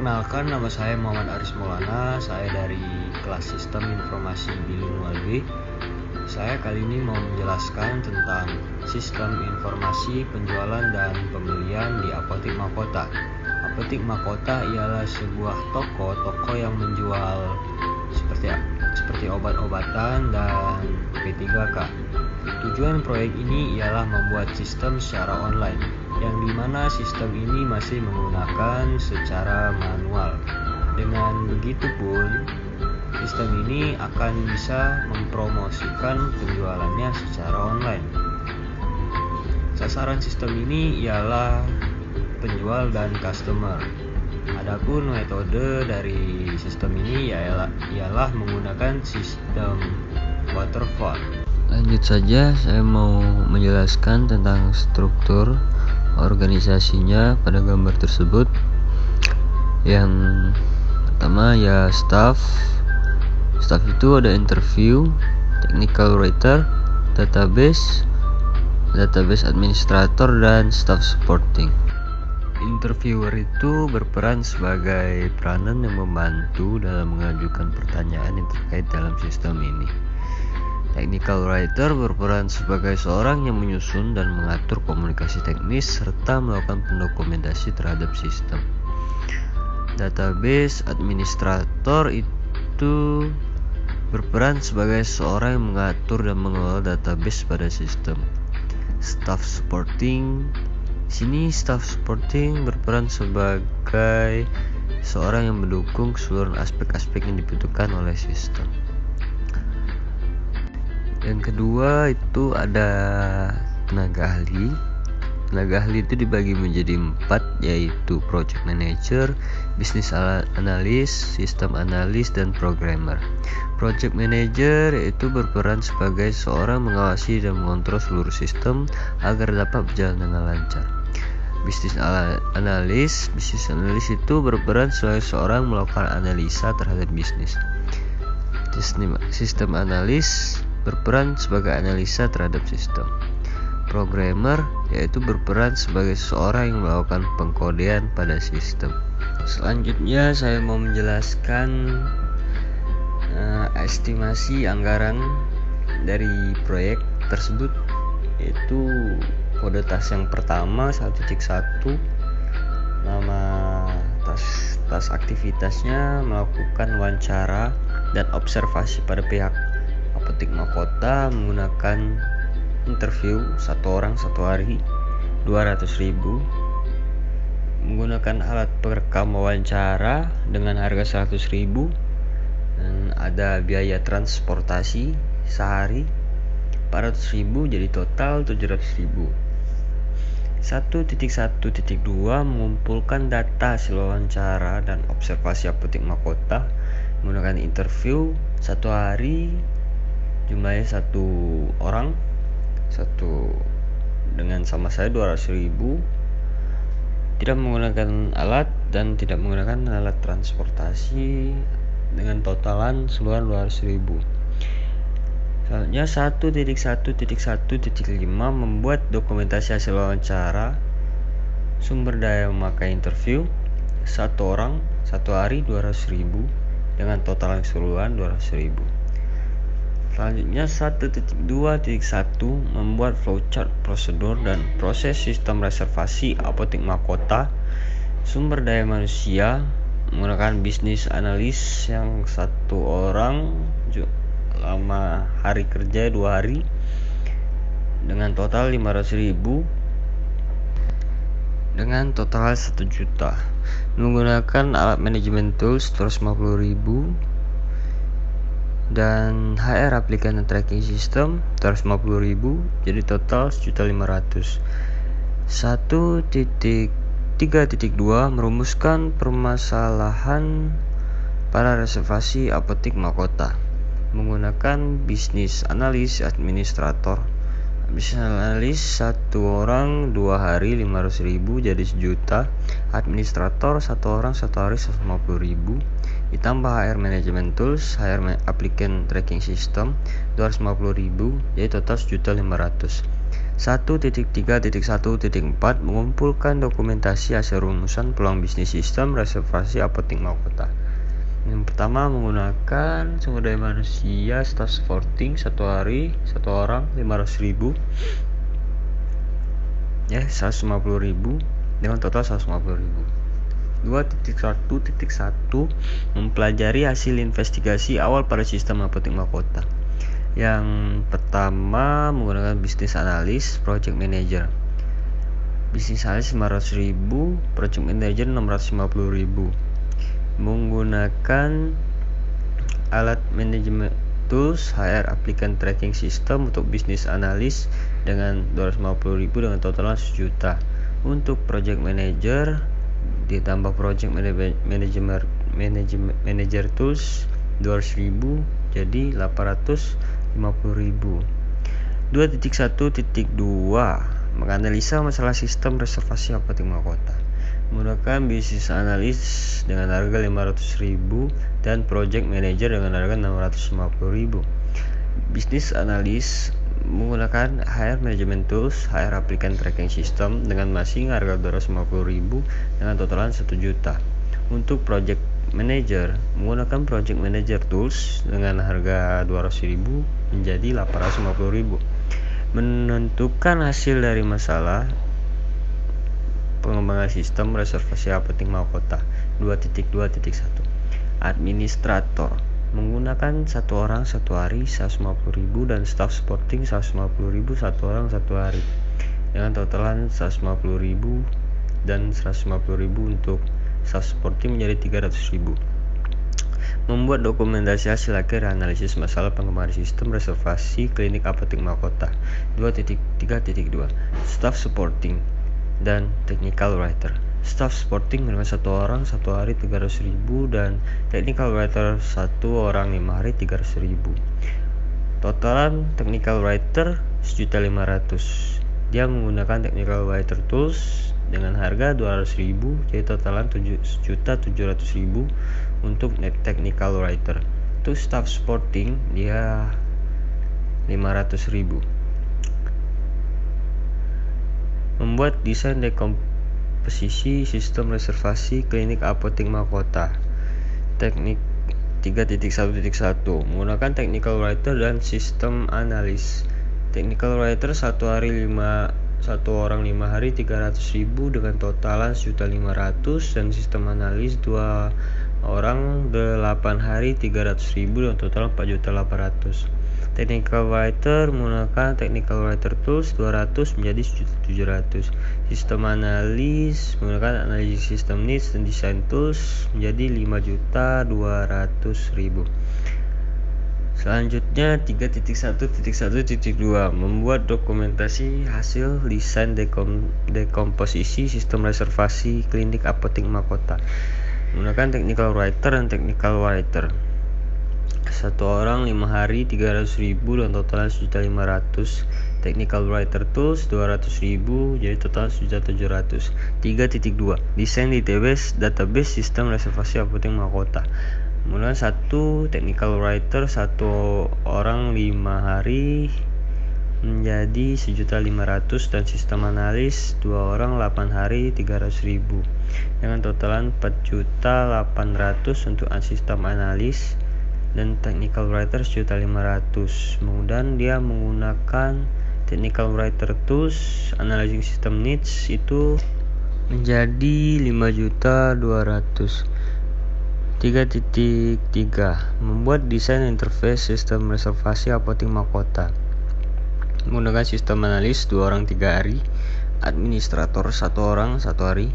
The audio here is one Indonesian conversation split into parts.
Perkenalkan, nama saya Muhammad Aris Maulana. Saya dari kelas Sistem Informasi Bilingual B. Saya kali ini mau menjelaskan tentang sistem informasi penjualan dan pembelian di Apotik Mahkota. Apotik Mahkota ialah sebuah toko yang menjual seperti obat-obatan dan P3K. Tujuan proyek ini ialah membuat sistem secara online, yang dimana sistem ini masih menggunakan secara manual. Dengan begitu pun, sistem ini akan bisa mempromosikan penjualannya secara online. Sasaran sistem ini ialah penjual dan customer. Adapun metode dari sistem ini ialah menggunakan sistem waterfall. Lanjut saja, saya mau menjelaskan tentang struktur organisasinya pada gambar tersebut. Yang pertama ya staff itu ada interview, technical writer, database administrator, dan staff supporting. Interviewer itu berperan sebagai peranan yang membantu dalam mengajukan pertanyaan yang terkait dalam sistem ini. Technical writer berperan sebagai seorang yang menyusun dan mengatur komunikasi teknis serta melakukan pendokumentasi terhadap sistem. Database administrator itu berperan sebagai seorang yang mengatur dan mengelola database pada sistem. Staff supporting berperan sebagai seorang yang mendukung keseluruhan aspek-aspek yang dibutuhkan oleh sistem. Yang kedua itu ada tenaga ahli. Tenaga ahli itu dibagi menjadi 4, yaitu project manager, business analyst, system analyst, dan programmer. Project manager itu berperan sebagai seorang mengawasi dan mengontrol seluruh sistem agar dapat berjalan dengan lancar. Business analyst itu berperan sebagai seorang melakukan analisa terhadap bisnis. System analyst berperan sebagai analisa terhadap sistem. Programmer yaitu berperan sebagai seorang yang melakukan pengkodean pada sistem. Selanjutnya saya mau menjelaskan estimasi anggaran dari proyek tersebut, yaitu kode tas yang pertama 1.1, nama tas aktivitasnya melakukan wawancara dan observasi pada pihak Apotik Mahkota menggunakan interview 1 orang 1 hari 200.000, menggunakan alat perekam wawancara dengan harga 100.000, dan ada biaya transportasi sehari 400.000, jadi total 700.000. 1.1.2 mengumpulkan data hasil wawancara dan observasi Apotik Mahkota menggunakan interview 1 hari, jumlahnya 1 orang dengan sama saya 200.000, tidak menggunakan alat dan tidak menggunakan alat transportasi, dengan totalan seluruh 200.000. Selanjutnya 1.1.1.5 membuat dokumentasi hasil wawancara. Sumber daya memakai interview 1 orang 1 hari 200.000 dengan total keseluruhan 200.000. Selanjutnya 1.2.1 membuat flowchart prosedur dan proses sistem reservasi Apotik Mahkota. Sumber daya manusia menggunakan bisnis analis yang 1 orang, lama hari kerja 2 hari dengan total 500.000 dengan total 1 juta. Menggunakan alat manajemen tools 250.000 dan HR application dan tracking system 250.000, jadi total 1.500.000. 1.3.2 merumuskan permasalahan para reservasi Apotik Mahkota menggunakan bisnis analis administrator. Bisnis analis 1 orang 2 hari 500.000, jadi 1 juta. Administrator 1 orang 1 hari 150.000, ditambah HR management tools, HR applicant tracking system 250.000, jadi total 1.500.000. 1.3.1.4 mengumpulkan dokumentasi hasil rumusan peluang bisnis sistem reservasi apotek mahkota. Yang pertama, menggunakan sumber daya manusia staff supporting 1 hari 1 orang 500.000 150.000 dengan total 150.000. 2.1.1 mempelajari hasil investigasi awal pada sistem apotek mahkota. Yang pertama, menggunakan bisnis analis project manager. Bisnis analis 500.000, project manager 650.000. Menggunakan alat manajemen tools HR applicant tracking system untuk bisnis analis dengan 250.000 dengan totalan 1 juta. Untuk project manager ditambah project manager tools 200.000 jadi 850.000. 2.1.2 menganalisa masalah sistem reservasi apotek mahkota. Menggunakan bisnis analis dengan harga 500.000 dan project manager dengan harga 650.000. Bisnis analis menggunakan HR management tools, HR applicant tracking system dengan masing harga 250.000 dengan totalan 1 juta. Untuk project manager menggunakan project manager tools dengan harga 200.000 menjadi 850.000. Menentukan hasil dari masalah pengembangan sistem reservasi apotek mahkota. 2.2.1 administrator menggunakan 1 orang 1 hari 150.000 dan staff supporting 150.000 1 orang 1 hari dengan totalan 150.000 dan 150.000 untuk staff supporting menjadi 300.000. Membuat dokumentasi hasil akhir analisis masalah pengembangan sistem reservasi klinik apotek mahkota. 2.3.2 staff supporting dan technical writer. Staff supporting menggunakan 1 orang 1 hari 300.000 dan technical writer 1 orang 5 hari 300.000. Totalan technical writer 1.500.000. Dia menggunakan technical writer tools dengan harga 200.000 jadi totalan 1.700.000 untuk technical writer. Untuk staff supporting dia 500.000. Membuat desain dekomposisi sistem reservasi klinik apotek mahkota. Teknik 3.1.1 menggunakan technical writer dan sistem analis. Technical writer 1 orang 5 hari 300.000 dengan totalan 1.500.000 dan sistem analis 2 orang 8 hari 300.000 dengan total 4.800.000. Technical writer menggunakan technical writer tools 200 menjadi 1.700.000. Sistem analis menggunakan analisis system needs dan design tools menjadi 5.200.000. Selanjutnya 3.1.1.2 membuat dokumentasi hasil desain dekomposisi sistem reservasi klinik apotek mahkota. Menggunakan technical writer dan technical writer. 1 orang 5 hari 300.000 dan total 1.500.000. Technical writer tools 200.000 jadi total 1.700.000. 3.2 desain database sistem reservasi apotek mahkota. Menggunakan 1 technical writer 1 orang 5 hari menjadi 1.500.000 dan sistem analis 2 orang 8 hari 300.000 dengan totalan 4.800.000 untuk sistem analis dan technical writer 1.500.000. Kemudian dia menggunakan technical writer tools analyzing system needs itu menjadi 5.200.000. 3.3 membuat desain interface sistem reservasi apotek mahkota. Menggunakan sistem analis 2 orang 3 hari, administrator 1 orang 1 hari.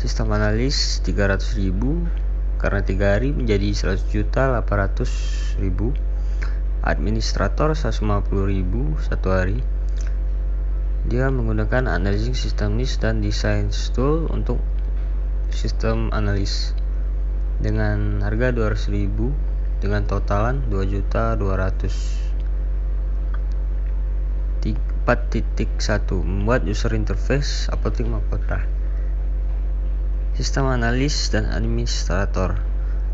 Sistem analis 300.000 karena 3 hari menjadi 100.800.000. Administrator 150.000 1 hari. Dia menggunakan analyzing system needs dan design tool untuk sistem analis dengan harga 200.000 dengan totalan 2.200.000. 4.1 membuat user interface apotek mahkota. Sistem analis dan administrator.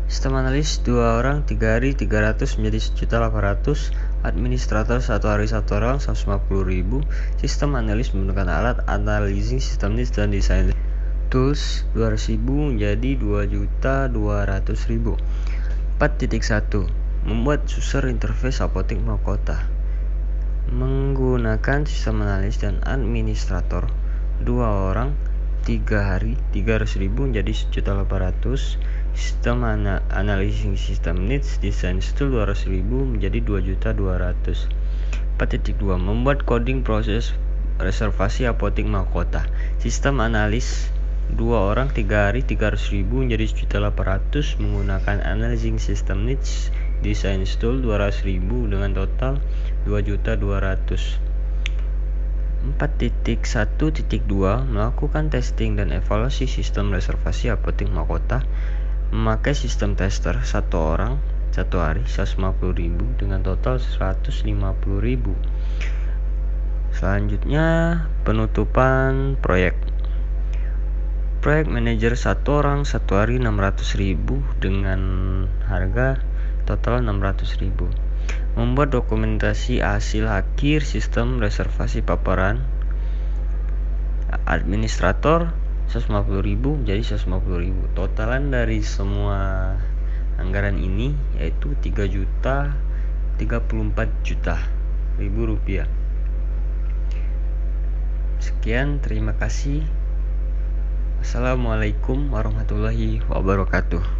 Sistem analis 2 orang 3 hari 300 menjadi 1.800.000. Administrator 1 hari 1 orang 150.000. Sistem analis menggunakan alat analyzing system needs dan design tools 200.000 menjadi 2.200.000. 4.1 Membuat user interface apotek mahkota menggunakan sistem analis dan administrator 2 orang 3 hari 300.000 menjadi 1.800.000. Sistem analyzing system needs design tool 200.000 menjadi 2.200.000. 4.2 Membuat coding proses reservasi apotek mahkota. Sistem analis 2 orang 3 hari 300.000 menjadi 1.800.000 menggunakan analyzing system needs design tool 200.000 dengan total 2.200.000. 4.1.2 Melakukan testing dan evaluasi sistem reservasi apotek mahkota memakai sistem tester 1 orang 1 hari 150.000 dengan total 150.000. Selanjutnya penutupan proyek. Proyek manajer 1 orang 1 hari 600.000 dengan harga total 600.000. Membuat dokumentasi hasil akhir sistem reservasi paparan. Administrator 150.000 menjadi 150.000. Totalan dari semua anggaran ini yaitu 3.034 juta rupiah. Sekian, terima kasih. Assalamualaikum warahmatullahi wabarakatuh.